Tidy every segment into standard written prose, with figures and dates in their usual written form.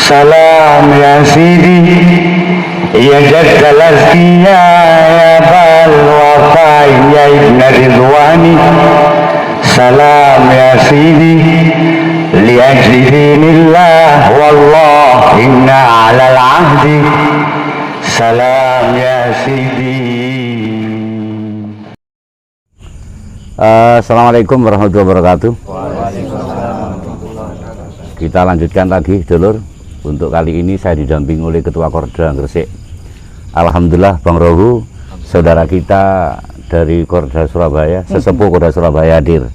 Salam ya Sidi ya Jaddal Azkiya ya Bal Wafai ya Ibn Ridwani. Salam ya Sidi li ajli dinillah wallah inna ala al-ahdi. Salam ya Sidi. Assalamualaikum warahmatullahi wabarakatuh. Kita lanjutkan lagi dulur. Untuk kali ini saya didampingi oleh Ketua Korda Gresik. Alhamdulillah Bang Rohu, saudara kita dari Korda Surabaya, sesepuh Korda Surabaya hadir.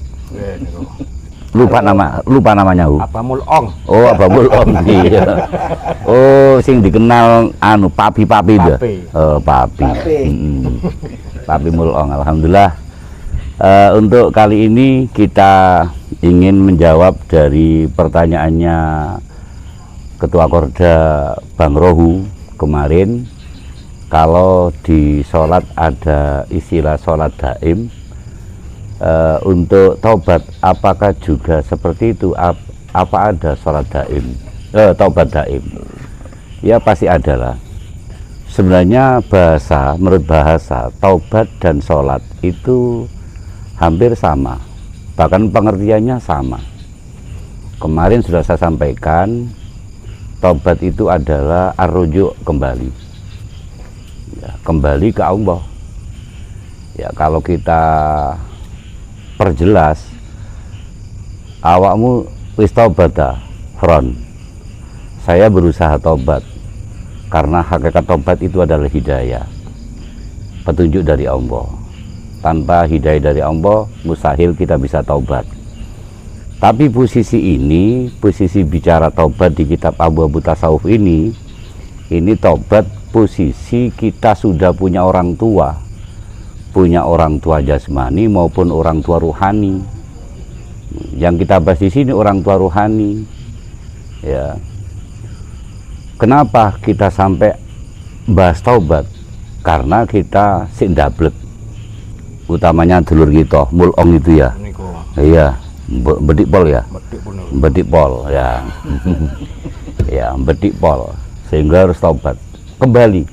Lupa namanya Abamul Ong. Oh, Abamul Ong. Iya. Oh, sing dikenal Papi itu. Oh, Papi. Papi Mulong. Alhamdulillah. Untuk kali ini kita ingin menjawab dari pertanyaannya Ketua Korda Bang Rohu kemarin, kalau di sholat ada istilah sholat daim, untuk taubat apakah juga seperti itu? Apa ada sholat daim, taubat daim? Ya pasti ada lah. Sebenarnya menurut bahasa taubat dan sholat itu hampir sama, bahkan pengertiannya sama. Kemarin sudah saya sampaikan, taubat itu adalah ar-rujuk, kembali ya, kembali ke Allah ya. Kalau kita perjelas, awakmu wis taubata front, saya berusaha taubat, karena hakikat taubat itu adalah hidayah, petunjuk dari Allah. Tanpa hidayah dari Allah mustahil kita bisa taubat. Tapi posisi ini, posisi bicara taubat di kitab Abu-Abu Tasawuf ini taubat posisi kita sudah punya orang tua jasmani maupun orang tua ruhani. Yang kita bahas di sini orang tua ruhani. Ya. Kenapa kita sampai bahas taubat? Karena kita sindablek, utamanya dulur kita, Mulong itu ya. Iya. Bedik pol ya, bedik pol ya. Ya, bedik pol, sehingga harus taubat, kembali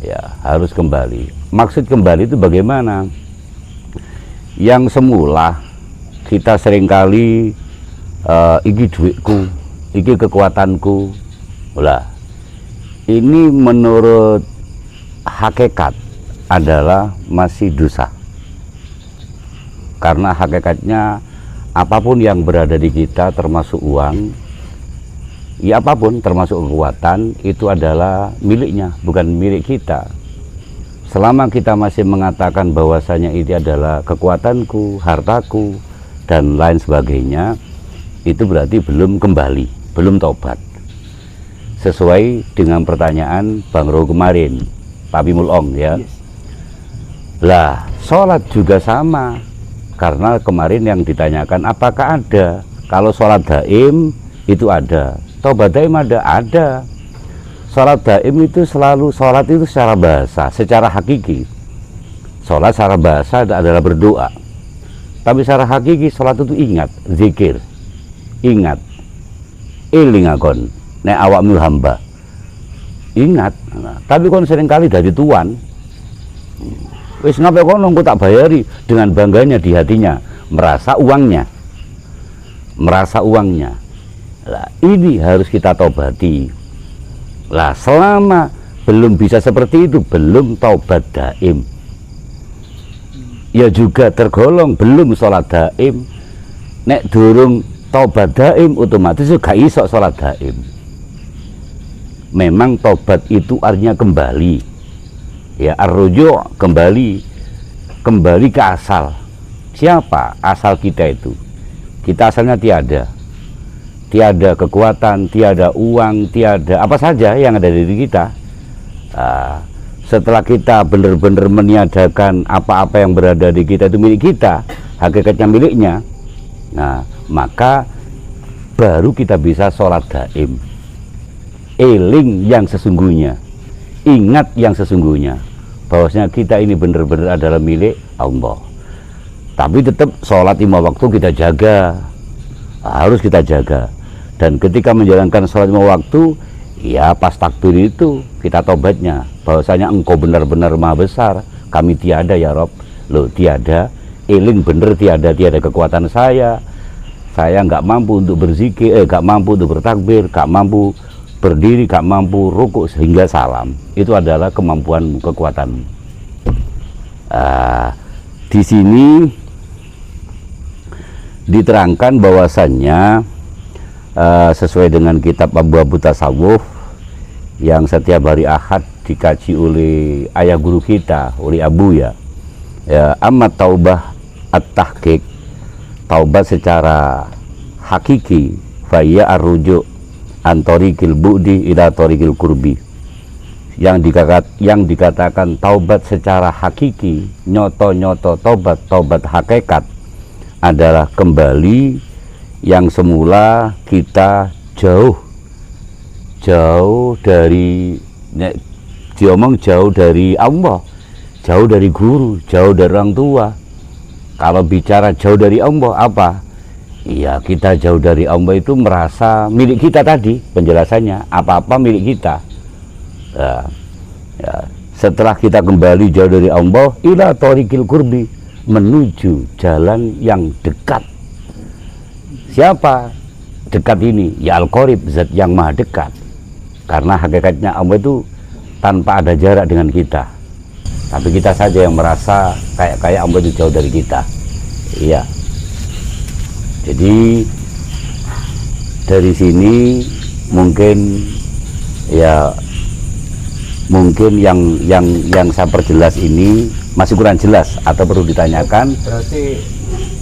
ya, harus kembali. Maksud kembali itu bagaimana? Yang semula kita seringkali iki duitku, iki kekuatanku lah, ini menurut hakikat adalah masih dosa, karena hakikatnya apapun yang berada di kita, termasuk uang, ya apapun, termasuk kekuatan, itu adalah miliknya, bukan milik kita. Selama kita masih mengatakan bahwasanya ini adalah kekuatanku, hartaku, dan lain sebagainya, itu berarti belum kembali, belum taubat. Sesuai dengan pertanyaan Bang Roh kemarin, Papi Mulong ya. Lah, sholat juga sama. Karena kemarin yang ditanyakan apakah ada, kalau sholat daim itu ada, taubat daim ada. Sholat daim itu selalu, sholat itu secara bahasa, secara hakiki. Sholat secara bahasa adalah berdoa, tapi secara hakiki sholat itu ingat, zikir, ingat, ilingakon, nek awakmu hamba, ingat. Nah, tapi kon seringkali dari tuan, wis ngapain kono aku tak bayari, dengan bangganya di hatinya, merasa uangnya. Lah, ini harus kita taubati. Lah, selama belum bisa seperti itu, belum taubat daim. Ya juga tergolong belum sholat daim. Nek durung taubat daim, otomatis gak iso sholat daim. Memang taubat itu artinya kembali. Ya, ar-rujuk, kembali ke asal. Siapa asal kita itu? Kita asalnya tiada kekuatan, tiada uang, tiada apa saja yang ada di diri kita. Setelah kita benar-benar meniadakan apa-apa yang berada di kita itu milik kita, hakikatnya miliknya, nah maka baru kita bisa sholat daim, eling yang sesungguhnya, ingat yang sesungguhnya, bahwasanya kita ini benar-benar adalah milik Allah. Tapi tetap sholat 5 waktu kita jaga, harus kita jaga. Dan ketika menjalankan sholat 5 waktu, ya pas takbir itu kita tobatnya, bahwasanya engkau benar-benar maha besar, kami tiada ya Rob. Loh, tiada, eling bener tiada kekuatan saya nggak mampu untuk berzikir, nggak mampu untuk bertakbir, nggak mampu berdiri, nggak mampu rukuk sehingga salam. Itu adalah kemampuanmu, kekuatanmu. Di sini diterangkan bahwasannya sesuai dengan kitab Abu Tasawuf yang setiap hari Ahad dikaji oleh ayah guru kita, oleh Abu ya, amat taubah at-tahqiq, taubat secara hakiki, faya arrujuk antorikil bu'di ila torikil kurbi. Yang dikatakan taubat secara hakiki, nyoto taubat hakikat adalah kembali yang semula kita jauh dari jauh dari Allah, jauh dari guru, jauh dari orang tua. Kalau bicara jauh dari Allah apa? Iya, kita jauh dari Allah itu merasa milik kita tadi, penjelasannya apa-apa milik kita. Setelah kita kembali jauh dari Allah, ila torikil kurbi, menuju jalan yang dekat. Siapa dekat ini? Ya Al-Qorib, zat yang maha dekat. Karena hakikatnya Allah itu tanpa ada jarak dengan kita, tapi kita saja yang merasa kayak Allah itu jauh dari kita. Iya. Jadi dari sini mungkin yang saya perjelas ini masih kurang jelas atau perlu ditanyakan. Berarti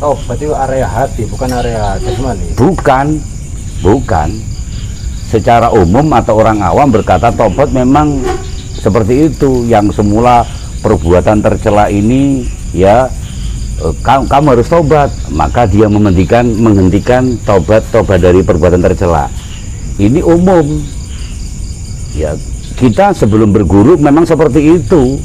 taubat itu area hati, bukan area jasmani. Bukan. Secara umum atau orang awam berkata taubat memang seperti itu. Yang semula perbuatan tercela ini ya kamu harus taubat, maka dia menghentikan taubat dari perbuatan tercela. Ini umum. Ya, kita sebelum berguru memang seperti itu.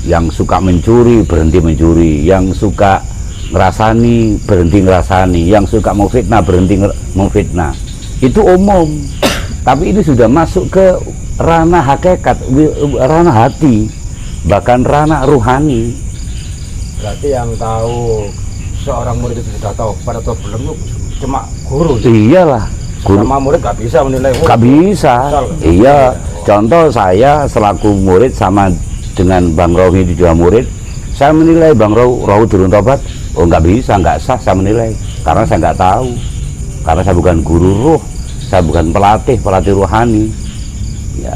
Yang suka mencuri berhenti mencuri, yang suka ngerasani berhenti ngerasani, yang suka memfitnah berhenti memfitnah. Itu umum. Tapi ini sudah masuk ke ranah hakikat, ranah hati, bahkan ranah ruhani. Berarti yang tahu seorang murid itu sudah tahu pada atau belum cuma guru. Iyalah, guru sama murid gak bisa menilai. Gak bisa. Iya. Contoh saya selaku murid sama dengan Bang Rohi di dua murid, saya menilai Bang Rohi turun tobat, oh nggak bisa, nggak sah saya menilai, karena saya nggak tahu, karena saya bukan guru ruh, saya bukan pelatih rohani. Ya.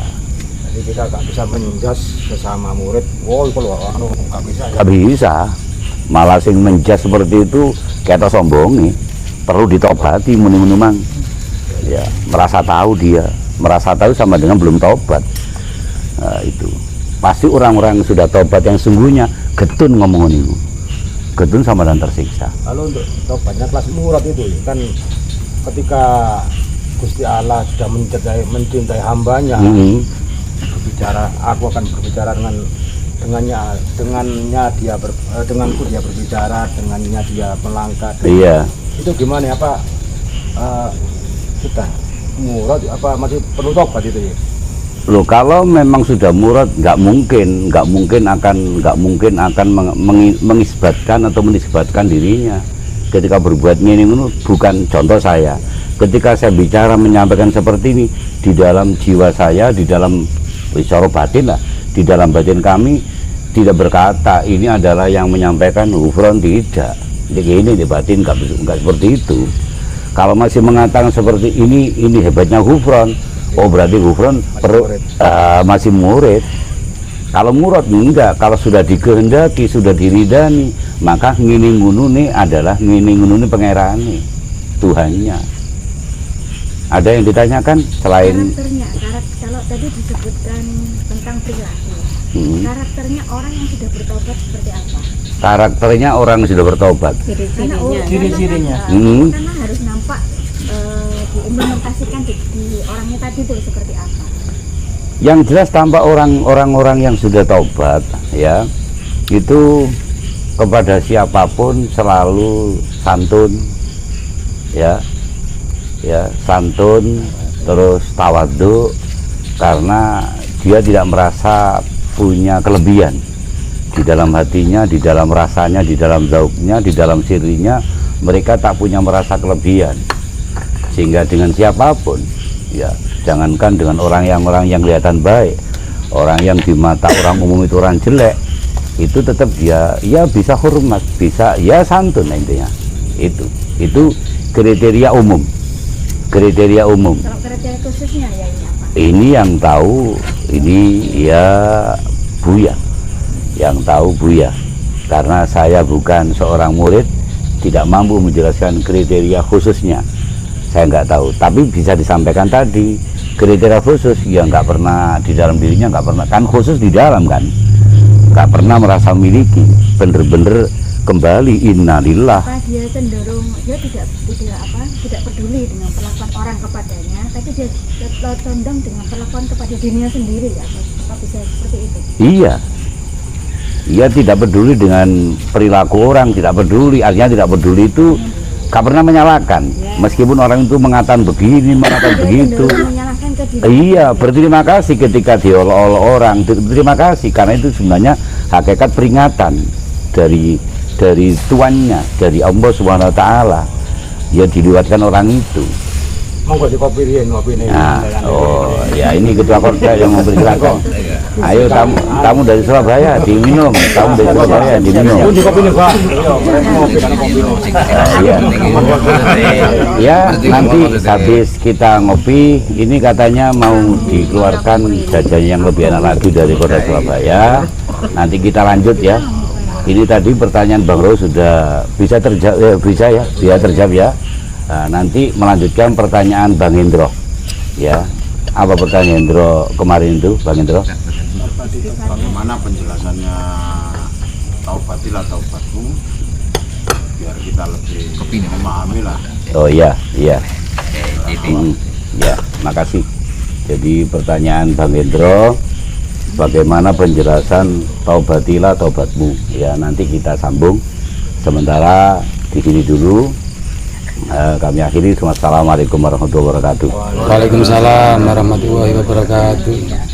Jadi kita nggak bisa menjas sesama murid, wow kalau nggak bisa. Nggak bisa, malah sing menjas seperti itu kita sombongi, perlu ditobati muni-muni. Ya, merasa tahu dia, merasa tahu sama dengan belum tobat. Nah, itu. Pasti orang-orang yang sudah tobat yang sungguhnya getun ngomong ini, getun sama dan tersiksa. Lalu untuk tobatnya kelas murad itu kan ketika Gusti Allah sudah mencintai hambanya, berbicara, aku akan berbicara denganku dia berbicara, dengannya dia melangkah. Iya. Itu gimana apa kita murad apa masih perlu tobat itu ya? Loh, kalau memang sudah murad nggak mungkin akan mengisbatkan atau menisbatkan dirinya ketika berbuat ini. Bukan contoh saya ketika saya bicara menyampaikan seperti ini, di dalam jiwa saya, di dalam bicara batin lah, di dalam batin kami tidak berkata ini adalah yang menyampaikan ghufran, tidak. Jadi ini di batin nggak seperti itu. Kalau masih mengatakan seperti ini hebatnya ghufran, oh berarti ghufran masih murid. Kalau murad enggak, kalau sudah dikehendaki, sudah diridani, maka ngini ngunune adalah ngini ngunune pangerane, Tuhannya. Ada yang ditanyakan selain karakternya? Kalau tadi disebutkan tentang perilaku, karakternya orang yang sudah bertobat seperti apa? Karakternya orang yang sudah bertobat. Ciri-cirinya. Karena harus nampak diimplementasikan di orangnya tadi itu seperti apa? Yang jelas tampak orang-orang yang sudah taubat ya, itu kepada siapapun selalu santun ya, ya, santun, terus tawadhu, karena dia tidak merasa punya kelebihan di dalam hatinya, di dalam rasanya, di dalam zauknya, di dalam sirinya. Mereka tak punya merasa kelebihan, sehingga dengan siapapun, ya, jangankan dengan orang yang kelihatan baik, orang yang di mata orang umum itu orang jelek, itu tetap dia ya bisa hormat, bisa ya santun, intinya itu kriteria umum. Kalau kriteria khususnya ya ini apa? Ini yang tahu, ini ya Buya yang tahu, Buya, karena saya bukan seorang murid, tidak mampu menjelaskan kriteria khususnya, saya nggak tahu. Tapi bisa disampaikan tadi, kriteria khusus ya nggak pernah di dalam dirinya, nggak pernah, kan khusus di dalam kan, nggak pernah merasa memiliki, bener-bener kembali innalillah. Apa dia cenderung dia tidak peduli dengan perlakuan orang kepadanya, tapi dia condong dengan perlakuan kepada dirinya sendiri ya, apa bisa seperti itu? Iya, ia tidak peduli dengan perilaku orang, tidak peduli, artinya tidak peduli itu gak pernah menyalahkan, meskipun orang itu mengatakan begini, mengatakan begitu. Iya, berterima kasih ketika diolok-olok orang, terima kasih, karena itu sebenarnya hakikat peringatan dari tuannya, dari Allah Subhanahu wa Ta'ala. Ya dilewatkan orang itu. Monggo dikopiin kopi ini. Nah, oh ya, ini ketua Korda yang memberi silakan. Ayo tamu dari Surabaya diminum, tamu dari Surabaya diminum. Di kopi ini, Pak. Ngopi karena kopi ini. Ya, nanti habis kita ngopi, ini katanya mau dikeluarkan jajan yang lebih enak lagi dari Kota Surabaya. Nanti kita lanjut ya. Ini tadi pertanyaan Bang Ro sudah bisa terjawab, bisa terjawab ya. Nah, nanti melanjutkan pertanyaan Bang Hendro. Ya, apa pertanyaan Hendro kemarin itu, Bang Hendro? Bagaimana penjelasannya taubatilah taubatmu biar kita lebih memahami lah. Oh iya. Ya, makasih. Jadi pertanyaan Bang Hendro, bagaimana penjelasan taubatilah taubatmu? Ya, nanti kita sambung. Sementara di sini dulu kami akhiri. Assalamualaikum warahmatullahi wabarakatuh. Waalaikumsalam warahmatullahi wabarakatuh.